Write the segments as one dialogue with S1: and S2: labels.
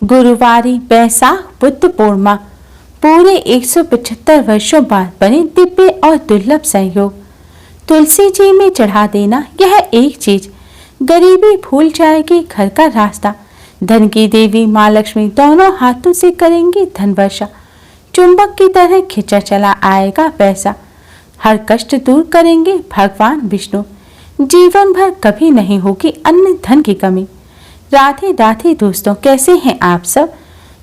S1: गुरुवारी बैसाख बुद्ध पूर्णिमा पूरे 175 वर्षों बाद बने दिव्य और दुर्लभ संयोग। तुलसी जी में चढ़ा देना यह एक चीज, गरीबी भूल जाएगी घर का रास्ता। धन की देवी माँ लक्ष्मी दोनों हाथों से करेंगी धन वर्षा। चुंबक की तरह खिंचा चला आएगा पैसा। हर कष्ट दूर करेंगे भगवान विष्णु। जीवन भर कभी नहीं होगी अन्न धन की कमी। राधे राधे दोस्तों, कैसे हैं आप सब।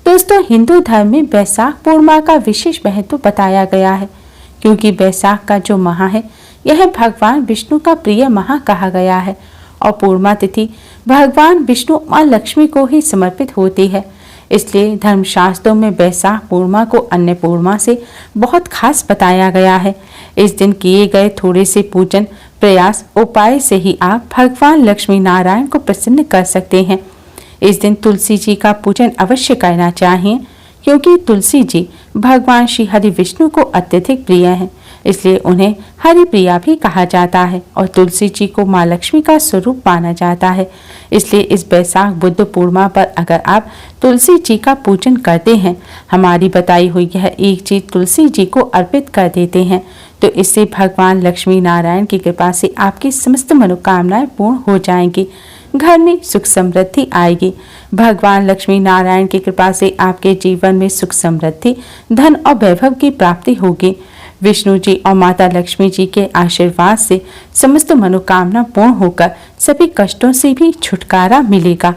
S1: दोस्तों, हिंदू धर्म में बैसाख पूर्णिमा का विशेष महत्व बताया गया है, क्योंकि बैसाख का जो माह है यह भगवान विष्णु का प्रिय माह कहा गया है और पूर्णिमा तिथि भगवान विष्णु माँ लक्ष्मी को ही समर्पित होती है। इसलिए धर्मशास्त्रों में बैसाख पूर्णिमा को अन्य पूर्णिमा से बहुत खास बताया गया है। इस दिन किए गए थोड़े से पूजन प्रयास उपाय से ही आप भगवान लक्ष्मी नारायण को प्रसन्न कर सकते हैं। इस दिन तुलसी जी का पूजन अवश्य करना चाहिए, क्योंकि तुलसी जी भगवान श्री हरि विष्णु को अत्यधिक प्रिय हैं। इसलिए उन्हें हरिप्रिया भी कहा जाता है और तुलसी जी को माँ लक्ष्मी का स्वरूप माना जाता है। इसलिए इस बैसाख बुद्ध पूर्णिमा पर अगर आप तुलसी जी का पूजन करते हैं, हमारी बताई हुई यह एक चीज तुलसी जी को अर्पित कर देते हैं, तो इससे भगवान लक्ष्मी नारायण की कृपा से आपकी समस्त मनोकामनाएं पूर्ण हो जाएंगी। घर में सुख समृद्धि आएगी। भगवान लक्ष्मी नारायण की कृपा से आपके जीवन में सुख समृद्धि, धन और वैभव की प्राप्ति होगी। विष्णु जी और माता लक्ष्मी जी के आशीर्वाद से समस्त मनोकामना पूर्ण होकर सभी कष्टों से भी छुटकारा मिलेगा।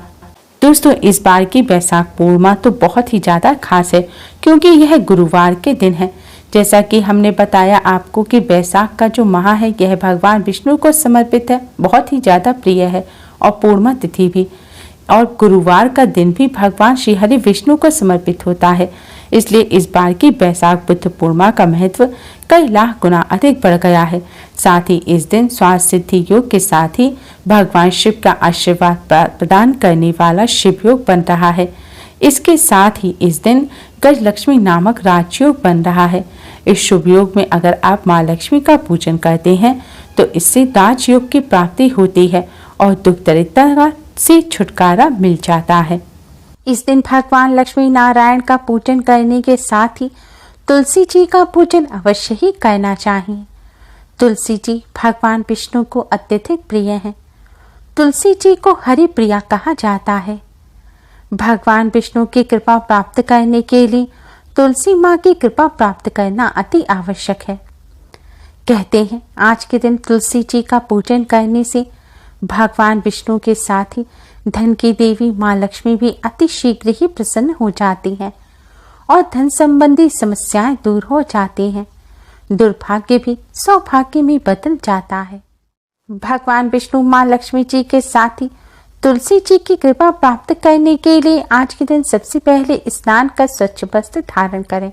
S1: दोस्तों, इस बार की बैसाख पूर्णिमा तो बहुत ही ज्यादा खास है, क्योंकि यह गुरुवार के दिन है। जैसा कि हमने बताया आपको कि बैसाख का जो माह है यह भगवान विष्णु को समर्पित है, बहुत ही ज्यादा प्रिय है और पूर्णिमा तिथि भी और गुरुवार का दिन भी भगवान श्री हरि विष्णु को समर्पित होता है। इसलिए इस बार की बैसाख बुद्ध पूर्णिमा का महत्व कई लाख गुना अधिक बढ़ गया है। साथ ही इस दिन स्वास्थ्य सिद्धि योग के साथ ही भगवान शिव का आशीर्वाद प्रदान करने वाला शिव योग बन रहा है। इसके साथ ही इस दिन गजलक्ष्मी नामक राजयोग बन रहा है। इस शुभ योग में अगर आप माँ लक्ष्मी का पूजन करते हैं तो इससे राजयोग की प्राप्ति होती है और दुख दरिद्रता से छुटकारा मिल जाता है। इस दिन भगवान लक्ष्मी नारायण का पूजन करने के साथ ही तुलसी जी का पूजन अवश्य ही करना चाहिए। तुलसी जी भगवान विष्णु को अत्यधिक प्रिय हैं। तुलसी जी को हरि प्रिया कहा जाता है। भगवान विष्णु की कृपा प्राप्त करने के लिए तुलसी माँ की कृपा प्राप्त करना अति आवश्यक है। कहते हैं आज के दिन तुलसी जी का पूजन करने से भगवान विष्णु के साथ ही धन की देवी माँ लक्ष्मी भी अति शीघ्र ही प्रसन्न हो जाती हैं और धन संबंधी समस्याएं दूर हो जाती हैं। दुर्भाग्य भी सौभाग्य में बदल जाता है। भगवान विष्णु माँ लक्ष्मी जी के साथ ही तुलसी जी की कृपा प्राप्त करने के लिए आज के दिन सबसे पहले स्नान कर स्वच्छ वस्त्र धारण करें।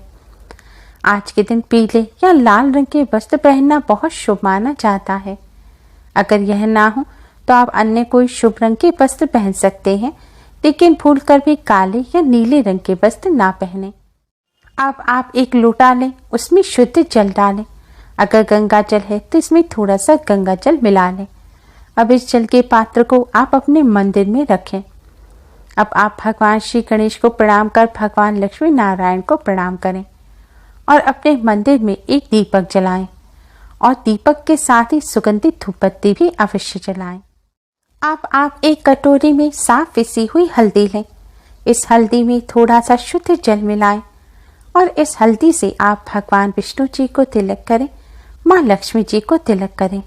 S1: आज के दिन पीले या लाल रंग के वस्त्र पहनना बहुत शुभ माना जाता है। अगर यह ना हो तो आप अन्य कोई शुभ रंग के वस्त्र पहन सकते हैं, लेकिन भूलकर भी काले या नीले रंग के वस्त्र ना पहने। अब आप एक लोटा लें, उसमें शुद्ध जल डालें। अगर गंगा जल है तो इसमें थोड़ा सा गंगा जल मिला लें। अब इस जल के पात्र को आप अपने मंदिर में रखें। अब आप भगवान श्री गणेश को प्रणाम कर भगवान लक्ष्मी नारायण को प्रणाम करें और अपने मंदिर में एक दीपक जलाएं और दीपक के साथ ही सुगंधित धूपबत्ती भी अवश्य जलाएं। आप एक कटोरी में साफ पिसी हुई हल्दी लें। इस हल्दी में थोड़ा सा शुद्ध जल मिलाएं और इस हल्दी से आप भगवान विष्णु जी को तिलक करें, माँ लक्ष्मी जी को तिलक करें।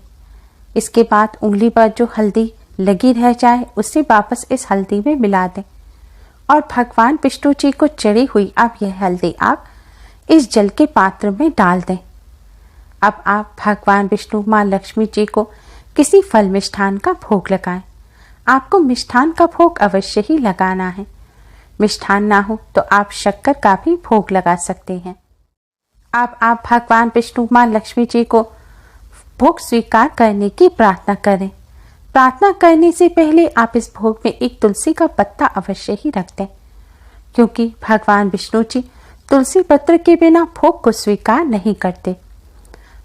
S1: इसके बाद उंगली पर जो हल्दी लगी रह जाए उसे वापस इस हल्दी में मिला दें और भगवान विष्णु जी को चढ़ी हुई अब यह हल्दी आप इस जल के पात्र में डाल दें। अब आप भगवान विष्णु माँ लक्ष्मी जी को किसी फल मिष्ठान का भोग लगाएं। आपको मिष्ठान का भोग अवश्य ही लगाना है। मिष्ठान ना हो तो आप शक्कर का भी भोग लगा सकते हैं। अब आप भगवान विष्णु माँ लक्ष्मी जी को भोग स्वीकार करने की प्रार्थना करें। प्रार्थना करने से पहले आप इस भोग में एक तुलसी का पत्ता अवश्य ही रख दें, क्योंकि भगवान विष्णु जी तुलसी पत्र के बिना भोग को स्वीकार नहीं करते।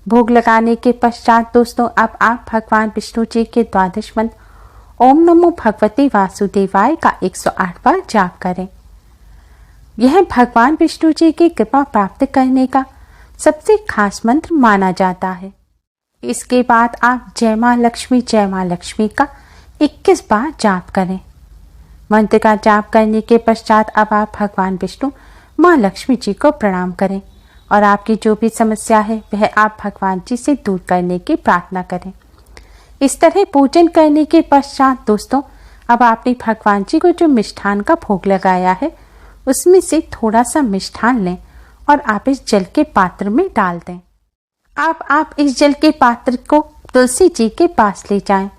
S1: भोग लगाने के पश्चात दोस्तों अब आप भगवान विष्णु जी के द्वादश मंत्र ओम नमो भगवते वासुदेवाय का 108 बार जाप करें। यह भगवान विष्णु जी की कृपा प्राप्त करने का सबसे खास मंत्र माना जाता है। इसके बाद आप जय मां लक्ष्मी का 21 बार जाप करें। मंत्र का जाप करने के पश्चात अब आप भगवान विष्णु मां लक्ष्मी जी को प्रणाम करें और आपकी जो भी समस्या है वह आप भगवान जी से दूर करने की प्रार्थना करें। इस तरह पूजन करने के पश्चात दोस्तों, अब आपने भगवान जी को जो मिष्ठान का भोग लगाया है उसमें से थोड़ा सा मिष्ठान लें और आप इस जल के पात्र में डाल दें। आप इस जल के पात्र को तुलसी जी के पास ले जाएं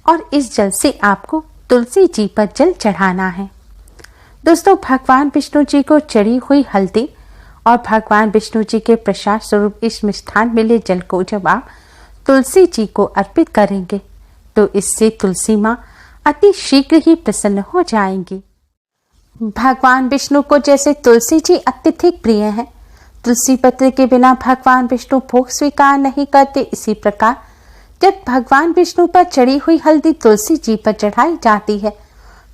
S1: और इस जल से आपको तुलसी जी पर जल चढ़ाना है। दोस्तों, भगवान विष्णु जी को चढ़ी हुई हल्दी और भगवान विष्णु जी के प्रसाद स्वरूप इस मिष्ठान मिले जल को जब आप तुलसी जी को अर्पित करेंगे तो इससे तुलसी माँ अति शीघ्र ही प्रसन्न हो जाएंगी। भगवान विष्णु को जैसे तुलसी जी अत्यधिक प्रिय हैं, तुलसी पत्र के बिना भगवान विष्णु भोग स्वीकार नहीं करते, इसी प्रकार जब भगवान विष्णु पर चढ़ी हुई हल्दी तुलसी जी पर चढ़ाई जाती है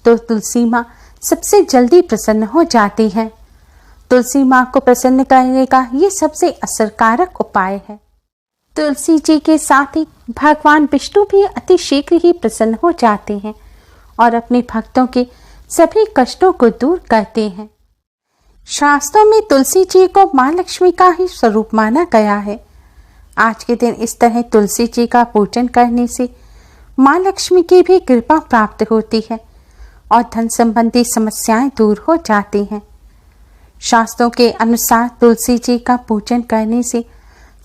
S1: तो तुलसी माँ सबसे जल्दी प्रसन्न हो जाती है। तुलसी माँ को प्रसन्न करने का ये सबसे असरकारक उपाय है। तुलसी जी के साथ ही भगवान विष्णु भी अति शीघ्र ही प्रसन्न हो जाते हैं और अपने भक्तों के सभी कष्टों को दूर करते हैं। शास्त्रों में तुलसी जी को मां लक्ष्मी का ही स्वरूप माना गया है। आज के दिन इस तरह तुलसी जी का पूजन करने से मां लक्ष्मी की भी कृपा प्राप्त होती है और धन संबंधी समस्याएं दूर हो जाती हैं। शास्त्रों के अनुसार तुलसी जी का पूजन करने से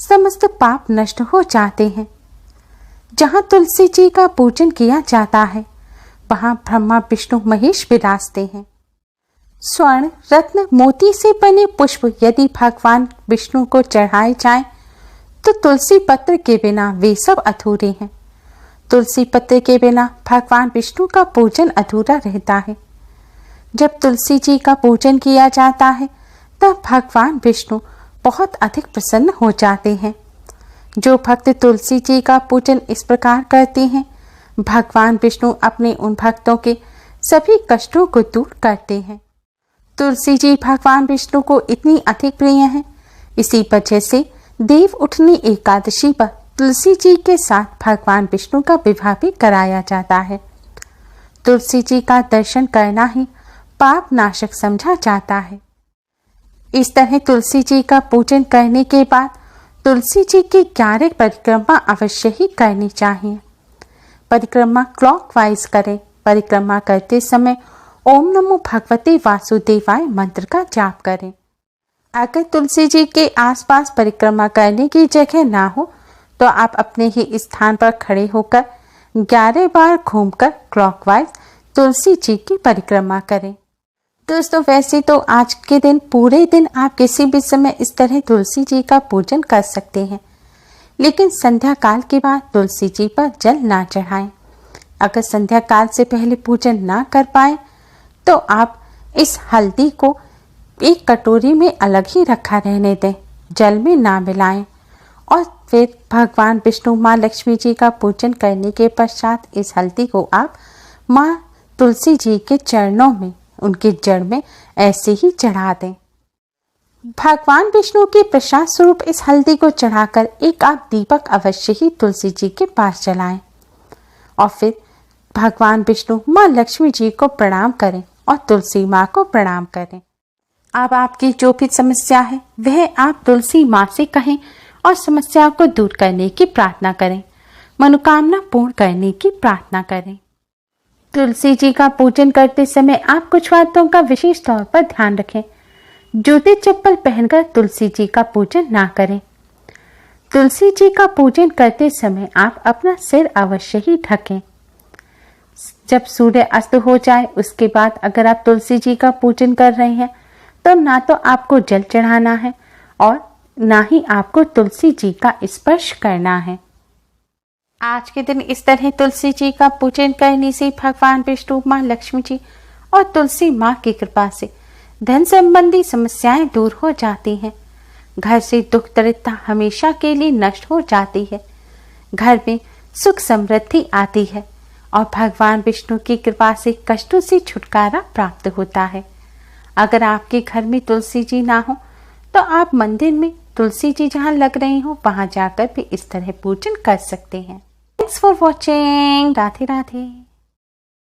S1: समस्त पाप नष्ट हो जाते हैं। जहाँ तुलसी जी का पूजन किया जाता है वहाँ ब्रह्मा विष्णु महेश विराजते हैं। स्वर्ण रत्न मोती से बने पुष्प यदि भगवान विष्णु को चढ़ाए जाएं तो तुलसी पत्र के बिना वे सब अधूरे हैं। तुलसी पत्र के बिना भगवान विष्णु का पूजन अधूरा रहता है। जब तुलसी जी का पूजन किया जाता है तब भगवान विष्णु बहुत अधिक प्रसन्न हो जाते हैं। जो भक्त तुलसी जी का पूजन इस प्रकार करते हैं, भगवान विष्णु अपने उन भक्तों के सभी कष्टों को दूर करते हैं। तुलसी जी भगवान विष्णु को इतनी अधिक प्रिय हैं, इसी वजह से देव उठनी एकादशी पर तुलसी जी के साथ भगवान विष्णु का विवाह भी कराया जाता है। तुलसी जी का दर्शन करना ही पाप नाशक समझा जाता है। इस तरह तुलसी जी का पूजन करने के बाद तुलसी जी की 11 परिक्रमा अवश्य ही करनी चाहिए। परिक्रमा क्लॉकवाइज करें। परिक्रमा करते समय ओम नमो भगवते वासुदेवाय मंत्र का जाप करें। अगर तुलसी जी के आसपास परिक्रमा करने की जगह ना हो तो आप अपने ही स्थान पर खड़े होकर 11 बार घूमकर क्लॉकवाइज तुलसी जी की परिक्रमा करें। दोस्तों, वैसे तो आज के दिन पूरे दिन आप किसी भी समय इस तरह तुलसी जी का पूजन कर सकते हैं, लेकिन संध्या काल के बाद तुलसी जी पर जल ना चढ़ाएं। अगर संध्या काल से पहले पूजन ना कर पाए तो आप इस हल्दी को एक कटोरी में अलग ही रखा रहने दें, जल में ना मिलाएं और फिर भगवान विष्णु माँ लक्ष्मी जी का पूजन करने के पश्चात इस हल्दी को आप माँ तुलसी जी के चरणों में, उनके जड़ में ऐसे ही चढ़ा दें। भगवान विष्णु के प्रसाद स्वरूप इस हल्दी को चढ़ाकर एक आप दीपक अवश्य ही तुलसी जी के पास जलाएं और फिर भगवान विष्णु माँ लक्ष्मी जी को प्रणाम करें और तुलसी माँ को प्रणाम करें। अब आपकी जो भी समस्या है वह आप तुलसी माँ से कहें और समस्या को दूर करने की प्रार्थना करें, मनोकामना पूर्ण करने की प्रार्थना करें। तुलसी जी का पूजन करते समय आप कुछ बातों का विशेष तौर पर ध्यान रखें। जूते चप्पल पहनकर तुलसी जी का पूजन ना करें। तुलसी जी का पूजन करते समय आप अपना सिर अवश्य ही ढकें। जब सूर्य अस्त हो जाए उसके बाद अगर आप तुलसी जी का पूजन कर रहे हैं तो ना तो आपको जल चढ़ाना है और ना ही आपको तुलसी जी का स्पर्श करना है। आज के दिन इस तरह तुलसी जी का पूजन करने से भगवान विष्णु माँ लक्ष्मी जी और तुलसी माँ की कृपा से धन संबंधी समस्याएं दूर हो जाती हैं। घर से दुख दरिद्रता हमेशा के लिए नष्ट हो जाती है। घर में सुख समृद्धि आती है और भगवान विष्णु की कृपा से कष्टों से छुटकारा प्राप्त होता है। अगर आपके घर में तुलसी जी ना हो तो आप मंदिर में तुलसी जी जहाँ लग रही हो वहां जाकर भी इस तरह पूजन कर सकते हैं। Thanks for watching. Radhe Radhe.